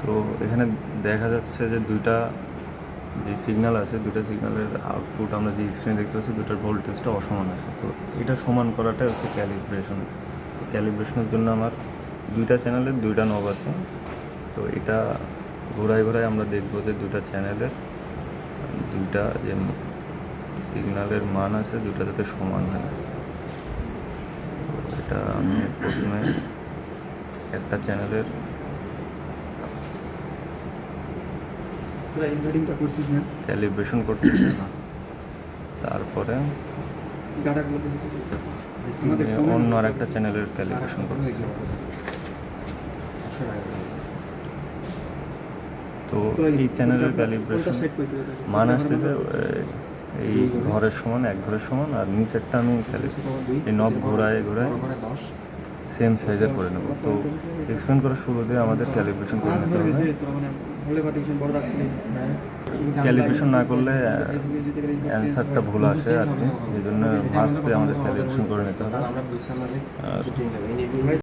তো এখানে দেখা যাচ্ছে যে দুইটা যে সিগন্যাল আছে, দুইটা সিগন্যালের আউটপুট আমরা যে স্ক্রিনে দেখতে পাচ্ছি, দুটার ভোল্টেজটা অসমান আছে। তো এটা সমান করাটাই হচ্ছে ক্যালিব্রেশন। ক্যালিব্রেশনের জন্য আমার দুইটা চ্যানেলের দুইটা নব আছে। তো এটা ঘোরায় ঘোরায় আমরা দেখব যে দুটা চ্যানেলের দুইটা যে সিগন্যালের মান আছে দুটা যাতে সমান হয়। তো এটা আমি প্রথমে একটা চ্যানেলের ক্যালিব্রেশন করতেছি, তারপরে অন্য আর একটা চ্যানেলের ক্যালিব্রেশন করতেছি। তো এই চ্যানেলের ক্যালিব্রেশন মান আসতেছে এই ঘরের সমান, এক ঘরের সমান, আর নিচেরটা আমি এই নব ঘোরায় ঘোরায় সেম সাইজের করে নেব। তো এক্সপ্লেন করার শুরুতে আমাদের ক্যালিব্রেশন করে নিতে হবে। ক্যালিব্রেশন না করলে অ্যান্সারটা ভুল আসে আর কি, এই জন্য ফার্স্টে আমাদের ক্যালিব্রেশন করে নিতে হবে। আর